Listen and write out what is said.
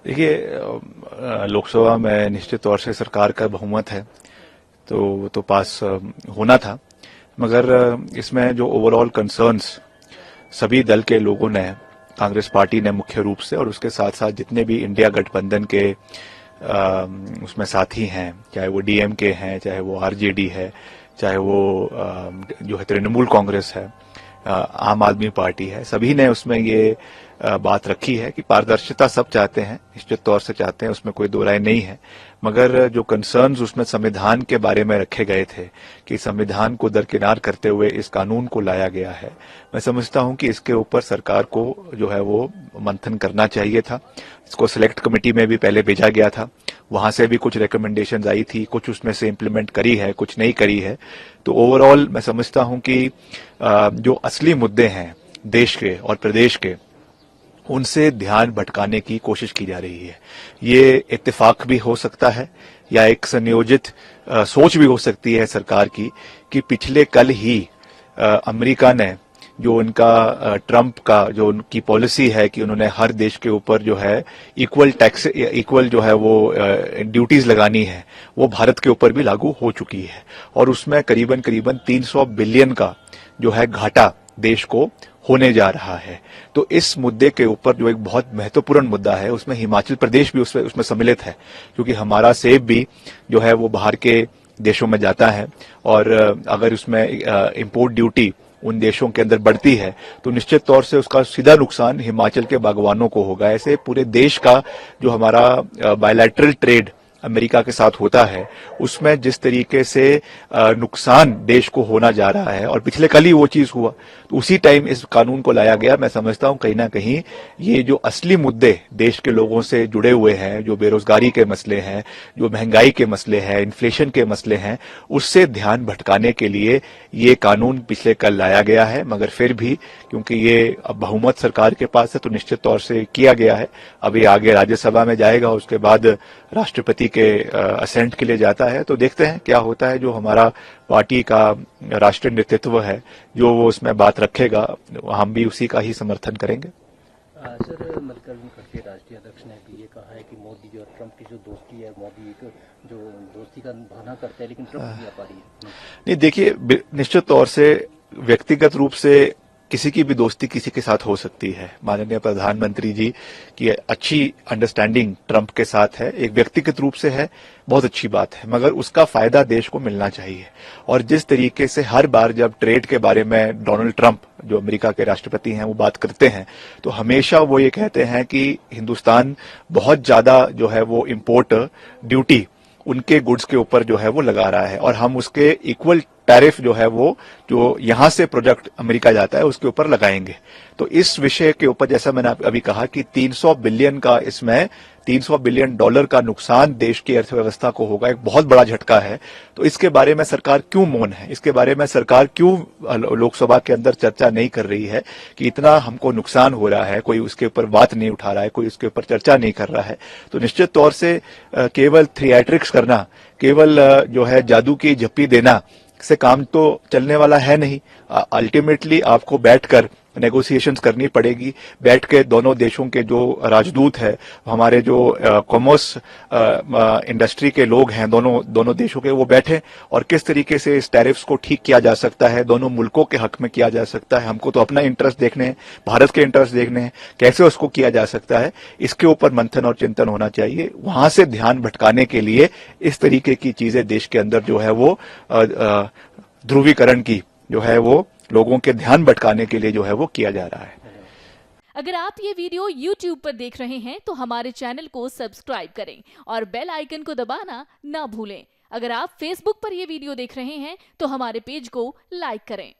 देखिए, लोकसभा में निश्चित तौर से सरकार का बहुमत है, तो वो तो पास होना था। मगर इसमें जो ओवरऑल कंसर्न्स सभी दल के लोगों ने, कांग्रेस पार्टी ने मुख्य रूप से, और उसके साथ साथ जितने भी इंडिया गठबंधन के उसमें साथी हैं, चाहे वो डीएमके हैं, चाहे वो आरजेडी है, चाहे वो जो है तृणमूल कांग्रेस है, आम आदमी पार्टी है, सभी ने उसमें ये बात रखी है कि पारदर्शिता सब चाहते हैं, निश्चित तौर से चाहते हैं, उसमें कोई दो राय नहीं है। मगर जो कंसर्न्स उसमें संविधान के बारे में रखे गए थे कि संविधान को दरकिनार करते हुए इस कानून को लाया गया है, मैं समझता हूं कि इसके ऊपर सरकार को जो है वो मंथन करना चाहिए था। इसको सिलेक्ट कमेटी में भी पहले भेजा गया था, वहां से भी कुछ रिकमेंडेशंस आई थी, कुछ उसमें से इम्प्लीमेंट करी है, कुछ नहीं करी है। तो ओवरऑल मैं समझता हूं कि जो असली मुद्दे हैं देश के और प्रदेश के, उनसे ध्यान भटकाने की कोशिश की जा रही है। ये इत्तेफाक भी हो सकता है या एक संयोजित सोच भी हो सकती है सरकार की कि पिछले कल ही अमेरिका ने जो उनका ट्रंप का जो उनकी पॉलिसी है कि उन्होंने हर देश के ऊपर जो है इक्वल जो है वो ड्यूटीज लगानी है, वो भारत के ऊपर भी लागू हो चुकी है। और उसमें करीबन करीबन 300 बिलियन का जो है घाटा देश को होने जा रहा है। तो इस मुद्दे के ऊपर जो एक बहुत महत्वपूर्ण मुद्दा है, उसमें हिमाचल प्रदेश भी उसमें सम्मिलित है, क्योंकि हमारा सेब भी जो है वो बाहर के देशों में जाता है, और अगर उसमें इंपोर्ट ड्यूटी उन देशों के अंदर बढ़ती है तो निश्चित तौर से उसका सीधा नुकसान हिमाचल के बागवानों को होगा। ऐसे पूरे देश का जो हमारा बायलैटरल ट्रेड अमेरिका के साथ होता है, उसमें जिस तरीके से नुकसान देश को होना जा रहा है, और पिछले कल ही वो चीज हुआ, तो उसी टाइम इस कानून को लाया गया। मैं समझता हूं कहीं ना कहीं ये जो असली मुद्दे देश के लोगों से जुड़े हुए हैं, जो बेरोजगारी के मसले हैं, जो महंगाई के मसले हैं, इन्फ्लेशन के मसले हैं, उससे ध्यान भटकाने के लिए ये कानून पिछले कल लाया गया है। मगर फिर भी क्योंकि ये अब बहुमत सरकार के पास है, तो निश्चित तौर से किया गया है। अभी आगे राज्यसभा में जाएगा, उसके बाद राष्ट्रपति के असेंट के लिए जाता है, तो देखते हैं क्या होता है। जो हमारा पार्टी का राष्ट्रीय नेतृत्व है, जो वो उसमें बात रखेगा, हम भी उसी का ही समर्थन करेंगे। सर, मल्लिकार्जुन खड़गे राष्ट्रीय अध्यक्ष ने भी ये कहा है कि मोदी और ट्रंप की जो दोस्ती है, मोदी एक जो दोस्ती का बहाना करता है, लेकिन ट्रंप नहीं आ पा रही है। नहीं, देखिए, निश्चित तौर से व्यक्तिगत रूप से किसी की भी दोस्ती किसी के साथ हो सकती है। माननीय प्रधानमंत्री जी की अच्छी अंडरस्टैंडिंग ट्रंप के साथ है, एक व्यक्तिगत रूप से है, बहुत अच्छी बात है, मगर उसका फायदा देश को मिलना चाहिए। और जिस तरीके से हर बार जब ट्रेड के बारे में डोनाल्ड ट्रंप, जो अमेरिका के राष्ट्रपति हैं, वो बात करते हैं, तो हमेशा वो ये कहते हैं कि हिंदुस्तान बहुत ज्यादा जो है वो इम्पोर्ट ड्यूटी उनके गुड्स के ऊपर जो है वो लगा रहा है, और हम उसके इक्वल टैरिफ जो है वो जो यहां से प्रोडक्ट अमेरिका जाता है उसके ऊपर लगाएंगे। तो इस विषय के ऊपर जैसा मैंने अभी कहा कि 300 बिलियन का, इसमें 300 बिलियन डॉलर का नुकसान देश की अर्थव्यवस्था को होगा, एक बहुत बड़ा झटका है। तो इसके बारे में सरकार क्यों मौन है, इसके बारे में सरकार क्यों लोकसभा के अंदर चर्चा नहीं कर रही है कि इतना हमको नुकसान हो रहा है, कोई उसके ऊपर बात नहीं उठा रहा है, कोई उसके ऊपर चर्चा नहीं कर रहा है। तो निश्चित तौर से केवल थिएट्रिक्स करना, केवल जो है जादू की झप्पी देना से काम तो चलने वाला है नहीं। अल्टीमेटली आपको बैठकर नेगोशिएशंस करनी पड़ेगी, बैठ के दोनों देशों के जो राजदूत है, हमारे जो कॉमर्स इंडस्ट्री के लोग हैं दोनों देशों के, वो बैठे और किस तरीके से इस टैरिफ्स को ठीक किया जा सकता है, दोनों मुल्कों के हक में किया जा सकता है। हमको तो अपना इंटरेस्ट देखने हैं, भारत के इंटरेस्ट देखने हैं, कैसे उसको किया जा सकता है, इसके ऊपर मंथन और चिंतन होना चाहिए। वहां से ध्यान भटकाने के लिए इस तरीके की चीजें देश के अंदर जो है वो ध्रुवीकरण की जो है वो लोगों के ध्यान भटकाने के लिए जो है वो किया जा रहा है। अगर आप ये वीडियो YouTube पर देख रहे हैं तो हमारे चैनल को सब्सक्राइब करें और बेल आइकन को दबाना ना भूलें। अगर आप Facebook पर ये वीडियो देख रहे हैं तो हमारे पेज को लाइक करें।